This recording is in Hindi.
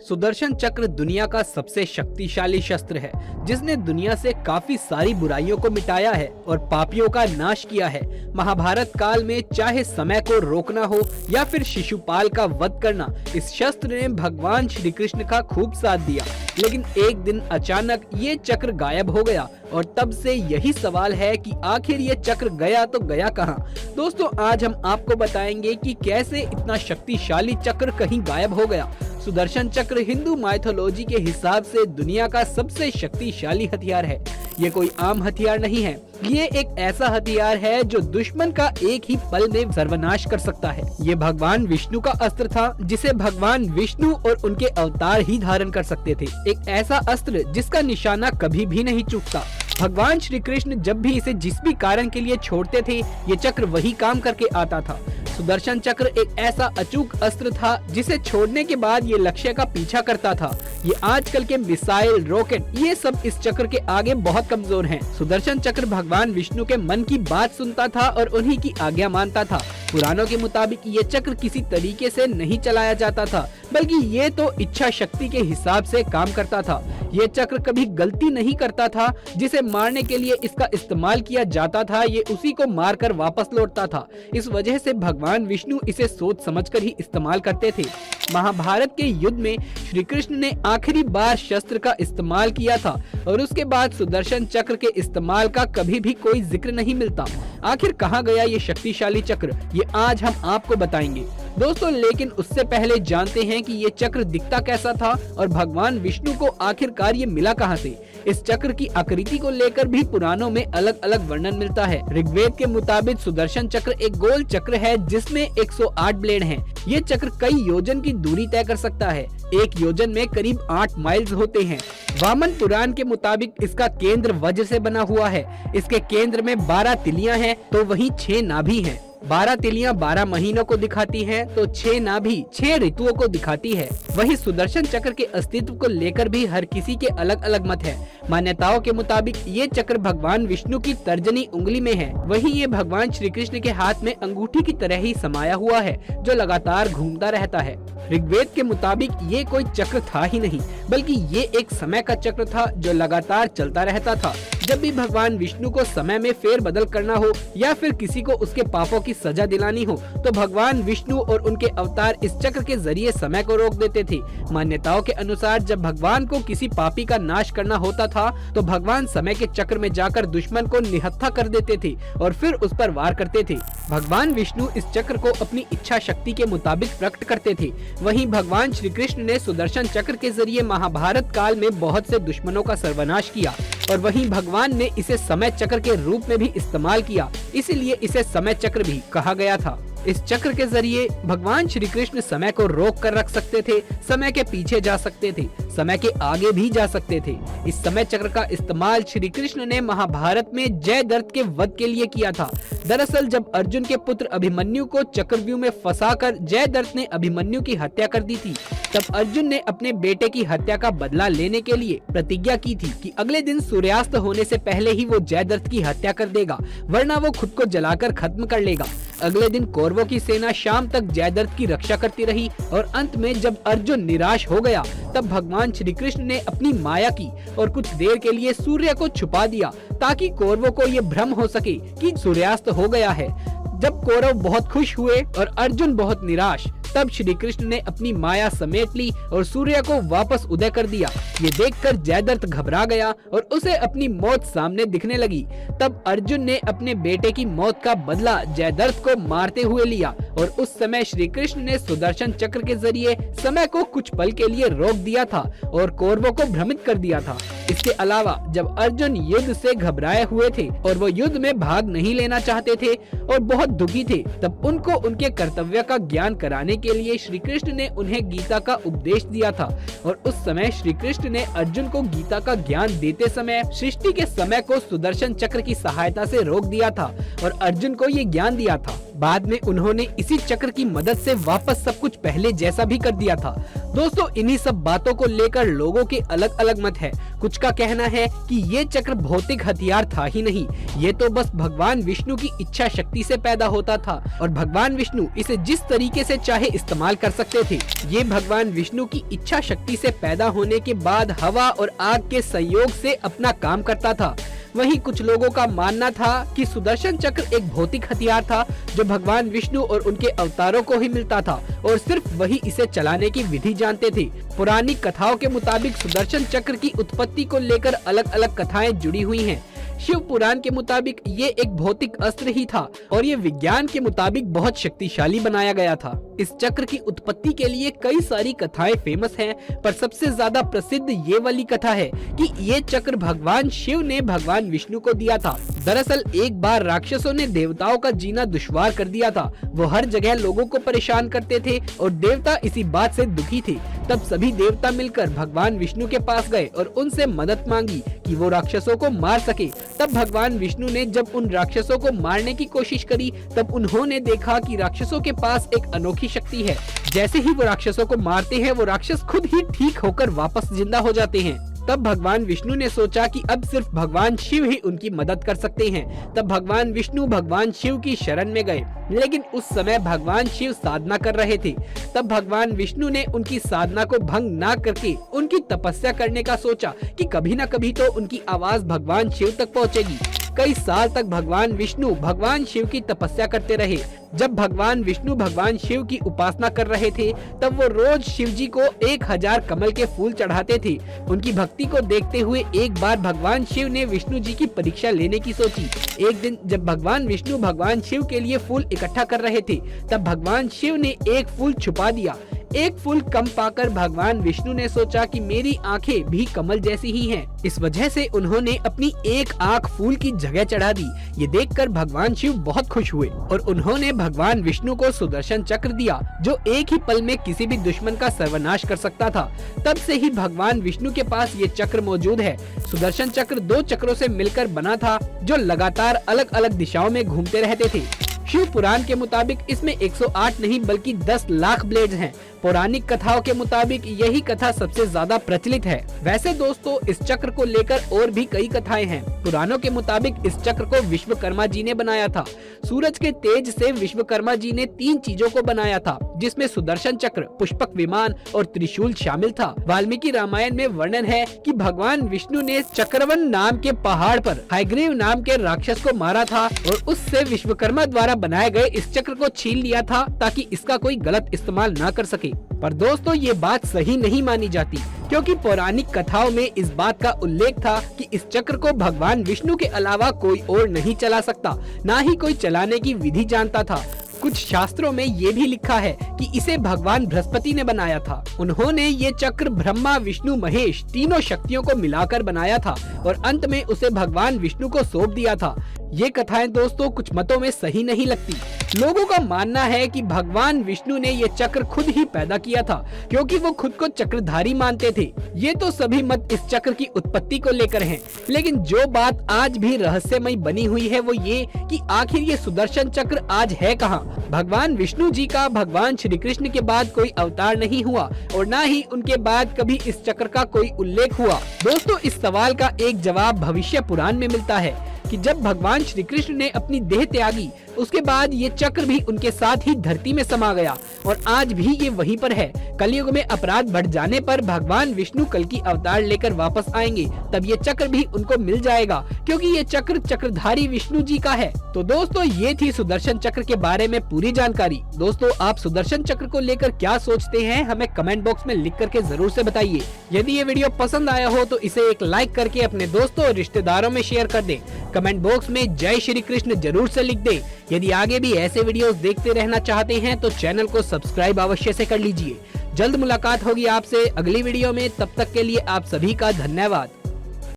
सुदर्शन चक्र दुनिया का सबसे शक्तिशाली शस्त्र है, जिसने दुनिया से काफी सारी बुराइयों को मिटाया है और पापियों का नाश किया है। महाभारत काल में चाहे समय को रोकना हो या फिर शिशुपाल का वध करना, इस शस्त्र ने भगवान श्री कृष्ण का खूब साथ दिया। लेकिन एक दिन अचानक ये चक्र गायब हो गया और तब से यही सवाल है कि आखिर ये चक्र गया तो गया कहाँ। दोस्तों, आज हम आपको बताएंगे कि कैसे इतना शक्तिशाली चक्र कहीं गायब हो गया। सुदर्शन चक्र हिंदू माइथोलॉजी के हिसाब से दुनिया का सबसे शक्तिशाली हथियार है। ये कोई आम हथियार नहीं है, ये एक ऐसा हथियार है जो दुश्मन का एक ही पल में सर्वनाश कर सकता है। ये भगवान विष्णु का अस्त्र था, जिसे भगवान विष्णु और उनके अवतार ही धारण कर सकते थे। एक ऐसा अस्त्र जिसका निशाना कभी भी नहीं चूकता। भगवान श्री कृष्ण जब भी इसे जिस भी कारण के लिए छोड़ते थे, ये चक्र वही काम करके आता था। सुदर्शन चक्र एक ऐसा अचूक अस्त्र था जिसे छोड़ने के बाद ये लक्ष्य का पीछा करता था। ये आजकल के मिसाइल, रॉकेट, ये सब इस चक्र के आगे बहुत कमजोर हैं। सुदर्शन चक्र भगवान विष्णु के मन की बात सुनता था और उन्हीं की आज्ञा मानता था। पुराणों के मुताबिक ये चक्र किसी तरीके से नहीं चलाया जाता था, बल्कि ये तो इच्छा शक्ति के हिसाब से काम करता था। ये चक्र कभी गलती नहीं करता था। जिसे मारने के लिए इसका इस्तेमाल किया जाता था, ये उसी को मारकर वापस लौटता था। इस वजह से भगवान विष्णु इसे सोच समझकर ही इस्तेमाल करते थे। महाभारत के युद्ध में श्री कृष्ण ने आखिरी बार शस्त्र का इस्तेमाल किया था और उसके बाद सुदर्शन चक्र के इस्तेमाल का कभी भी कोई जिक्र नहीं मिलता। आखिर कहाँ गया ये शक्तिशाली चक्र, ये आज हम आपको बताएंगे दोस्तों। लेकिन उससे पहले जानते हैं कि ये चक्र दिखता कैसा था और भगवान विष्णु को आखिरकार ये मिला कहाँ से। इस चक्र की आकृति को लेकर भी पुराणों में अलग अलग वर्णन मिलता है। ऋग्वेद के मुताबिक सुदर्शन चक्र एक गोल चक्र है जिसमें 108 ब्लेड हैं। ये चक्र कई योजन की दूरी तय कर सकता है। एक योजन में करीब 8 माइल्स होते हैं। वामन पुराण के मुताबिक इसका केंद्र वज्र से बना हुआ है। इसके केंद्र में 12 तिलियां हैं तो वहीं 6 नाभि हैं। 12 तिलियां 12 महीनों को दिखाती हैं तो 6 नाभि 6 ऋतुओं को दिखाती है। वही सुदर्शन चक्र के अस्तित्व को लेकर भी हर किसी के अलग अलग मत है। मान्यताओं के मुताबिक ये चक्र भगवान विष्णु की तर्जनी उंगली में है। वही ये भगवान श्री कृष्ण के हाथ में अंगूठी की तरह ही समाया हुआ है, जो लगातार घूमता रहता है। ऋग्वेद के मुताबिक ये कोई चक्र था ही नहीं, बल्कि ये एक समय का चक्र था जो लगातार चलता रहता था। जब भी भगवान विष्णु को समय में फेर बदल करना हो या फिर किसी को उसके पापों की सजा दिलानी हो, तो भगवान विष्णु और उनके अवतार इस चक्र के जरिए समय को रोक देते थे। मान्यताओं के अनुसार जब भगवान को किसी पापी का नाश करना होता था, तो भगवान समय के चक्र में जाकर दुश्मन को निहत्था कर देते थे और फिर उस पर वार करते थे। भगवान विष्णु इस चक्र को अपनी इच्छा शक्ति के मुताबिक प्रकट करते थे। वहीं भगवान श्री कृष्ण ने सुदर्शन चक्र के जरिए महाभारत काल में बहुत से दुश्मनों का सर्वनाश किया और वहीं भगवान ने इसे समय चक्र के रूप में भी इस्तेमाल किया, इसीलिए इसे समय चक्र भी कहा गया था। इस चक्र के जरिए भगवान श्री कृष्ण समय को रोक कर रख सकते थे, समय के पीछे जा सकते थे, समय के आगे भी जा सकते थे। इस समय चक्र का इस्तेमाल श्री कृष्ण ने महाभारत में जयद्रथ के वध के लिए किया था। दरअसल जब अर्जुन के पुत्र अभिमन्यु को चक्रव्यूह में फंसाकर जयद्रथ ने अभिमन्यु की हत्या कर दी थी, तब अर्जुन ने अपने बेटे की हत्या का बदला लेने के लिए प्रतिज्ञा की थी कि अगले दिन सूर्यास्त होने से पहले ही वो जयद्रथ की हत्या कर देगा, वरना वो खुद को जलाकर खत्म कर लेगा। अगले दिन कौरवों की सेना शाम तक जयद्रथ की रक्षा करती रही और अंत में जब अर्जुन निराश हो गया, तब भगवान श्री कृष्ण ने अपनी माया की और कुछ देर के लिए सूर्य को छुपा दिया, ताकि कौरवों को ये भ्रम हो सके कि सूर्यास्त हो गया है। जब कौरव बहुत खुश हुए और अर्जुन बहुत निराश, तब श्री कृष्ण ने अपनी माया समेट ली और सूर्य को वापस उदय कर दिया। ये देखकर जयद्रथ घबरा गया और उसे अपनी मौत सामने दिखने लगी। तब अर्जुन ने अपने बेटे की मौत का बदला जयद्रथ को मारते हुए लिया और उस समय श्री कृष्ण ने सुदर्शन चक्र के जरिए समय को कुछ पल के लिए रोक दिया था और कौरवों को भ्रमित कर दिया था। इसके अलावा जब अर्जुन युद्ध से घबराए हुए थे और वो युद्ध में भाग नहीं लेना चाहते थे और बहुत दुखी थे, तब उनको उनके कर्तव्य का ज्ञान कराने के लिए श्री कृष्ण ने उन्हें गीता का उपदेश दिया था और उस समय श्री कृष्ण ने अर्जुन को गीता का ज्ञान देते समय सृष्टि के समय को सुदर्शन चक्र की सहायता से रोक दिया था और अर्जुन को ये ज्ञान दिया था। बाद में उन्होंने इसी चक्र की मदद से वापस सब कुछ पहले जैसा भी कर दिया था। दोस्तों, इन्हीं सब बातों को लेकर लोगों के अलग अलग मत है। कुछ का कहना है कि ये चक्र भौतिक हथियार था ही नहीं, ये तो बस भगवान विष्णु की इच्छा शक्ति से पैदा होता था और भगवान विष्णु इसे जिस तरीके से चाहे इस्तेमाल कर सकते थे। ये भगवान विष्णु की इच्छा शक्ति से पैदा होने के बाद हवा और आग के संयोग से अपना काम करता था। वहीं कुछ लोगों का मानना था कि सुदर्शन चक्र एक भौतिक हथियार था जो भगवान विष्णु और उनके अवतारों को ही मिलता था और सिर्फ वही इसे चलाने की विधि जानते थे। पौराणिक कथाओं के मुताबिक सुदर्शन चक्र की उत्पत्ति को लेकर अलग अलग कथाएं जुड़ी हुई हैं। शिव पुराण के मुताबिक ये एक भौतिक अस्त्र ही था और ये विज्ञान के मुताबिक बहुत शक्तिशाली बनाया गया था। इस चक्र की उत्पत्ति के लिए कई सारी कथाएं फेमस हैं, पर सबसे ज्यादा प्रसिद्ध ये वाली कथा है कि ये चक्र भगवान शिव ने भगवान विष्णु को दिया था। दरअसल एक बार राक्षसों ने देवताओं का जीना दुश्वार कर दिया था। वो हर जगह लोगों को परेशान करते थे और देवता इसी बात से दुखी थे। तब सभी देवता मिलकर भगवान विष्णु के पास गए और उनसे मदद मांगी कि वो राक्षसों को मार सके। तब भगवान विष्णु ने जब उन राक्षसों को मारने की कोशिश करी, तब उन्होंने देखा कि राक्षसों के पास एक अनोखी शक्ति है। जैसे ही वो राक्षसों को मारते हैं, वो राक्षस खुद ही ठीक होकर वापस जिंदा हो जाते हैं। तब भगवान विष्णु ने सोचा कि अब सिर्फ भगवान शिव ही उनकी मदद कर सकते हैं। तब भगवान विष्णु भगवान शिव की शरण में गए, लेकिन उस समय भगवान शिव साधना कर रहे थे। तब भगवान विष्णु ने उनकी साधना को भंग ना करके उनकी तपस्या करने का सोचा कि कभी न कभी तो उनकी आवाज भगवान शिव तक पहुंचेगी। कई साल तक भगवान विष्णु भगवान शिव की तपस्या करते रहे। जब भगवान विष्णु भगवान शिव की उपासना कर रहे थे, तब वो रोज शिव जी को 1000 कमल के फूल चढ़ाते थे। उनकी भक्ति को देखते हुए एक बार भगवान शिव ने विष्णु जी की परीक्षा लेने की सोची। एक दिन जब भगवान विष्णु भगवान शिव के लिए फूल इकट्ठा कर रहे थे, तब भगवान शिव ने एक फूल छुपा दिया। एक फूल कम पाकर भगवान विष्णु ने सोचा कि मेरी आंखें भी कमल जैसी ही हैं। इस वजह से उन्होंने अपनी एक आंख फूल की जगह चढ़ा दी। ये देखकर भगवान शिव बहुत खुश हुए और उन्होंने भगवान विष्णु को सुदर्शन चक्र दिया, जो एक ही पल में किसी भी दुश्मन का सर्वनाश कर सकता था। तब से ही भगवान विष्णु के पास ये चक्र मौजूद है। सुदर्शन चक्र 2 चक्रों से मिलकर बना था, जो लगातार अलग अलग दिशाओं में घूमते रहते थे। शिव पुराण के मुताबिक इसमें 108 नहीं बल्कि 10 लाख ब्लेड्स हैं। पौराणिक कथाओं के मुताबिक यही कथा सबसे ज्यादा प्रचलित है। वैसे दोस्तों, इस चक्र को लेकर और भी कई कथाएं हैं। पुराणों के मुताबिक इस चक्र को विश्वकर्मा जी ने बनाया था। सूरज के तेज से विश्वकर्मा जी ने 3 चीजों को बनाया था, जिसमें सुदर्शन चक्र, पुष्पक विमान और त्रिशूल शामिल था। वाल्मीकि रामायण में वर्णन है कि भगवान विष्णु ने चक्रवन नाम के पहाड़ पर हयग्रीव नाम के राक्षस को मारा था और उससे विश्वकर्मा द्वारा बनाए गए इस चक्र को छीन लिया था, ताकि इसका कोई गलत इस्तेमाल ना कर सके। पर दोस्तों, ये बात सही नहीं मानी जाती, क्योंकि पौराणिक कथाओं में इस बात का उल्लेख था कि इस चक्र को भगवान विष्णु के अलावा कोई और नहीं चला सकता, ना ही कोई चलाने की विधि जानता था। कुछ शास्त्रों में ये भी लिखा है कि इसे भगवान बृहस्पति ने बनाया था। उन्होंने ये चक्र ब्रह्मा, विष्णु, महेश तीनों शक्तियों को मिलाकर बनाया था और अंत में उसे भगवान विष्णु को सौंप दिया था। ये कथाएं दोस्तों कुछ मतों में सही नहीं लगती। लोगों का मानना है कि भगवान विष्णु ने ये चक्र खुद ही पैदा किया था, क्योंकि वो खुद को चक्रधारी मानते थे। ये तो सभी मत इस चक्र की उत्पत्ति को लेकर हैं, लेकिन जो बात आज भी रहस्यमय बनी हुई है वो ये कि आखिर ये सुदर्शन चक्र आज है कहाँ। भगवान विष्णु जी का भगवान श्री कृष्ण के बाद कोई अवतार नहीं हुआ और न ही उनके बाद कभी इस चक्र का कोई उल्लेख हुआ। दोस्तों, इस सवाल का एक जवाब भविष्य पुराण में मिलता है कि जब भगवान श्री कृष्ण ने अपनी देह त्यागी, उसके बाद ये चक्र भी उनके साथ ही धरती में समा गया और आज भी ये वहीं पर है। कलयुग में अपराध बढ़ जाने पर भगवान विष्णु कल की अवतार लेकर वापस आएंगे, तब ये चक्र भी उनको मिल जाएगा, क्योंकि ये चक्र चक्रधारी विष्णु जी का है। तो दोस्तों, ये थी सुदर्शन चक्र के बारे में पूरी जानकारी। दोस्तों, आप सुदर्शन चक्र को लेकर क्या सोचते हैं, हमें कमेंट बॉक्स में लिख करके जरूर से बताइए। यदि ये वीडियो पसंद आया हो तो इसे एक लाइक करके अपने दोस्तों और रिश्तेदारों में शेयर कर दें। कमेंट बॉक्स में जय श्री कृष्ण जरूर से लिख दें। यदि आगे भी ऐसे वीडियोस देखते रहना चाहते हैं तो चैनल को सब्सक्राइब अवश्य से कर लीजिए। जल्द मुलाकात होगी आपसे अगली वीडियो में, तब तक के लिए आप सभी का धन्यवाद।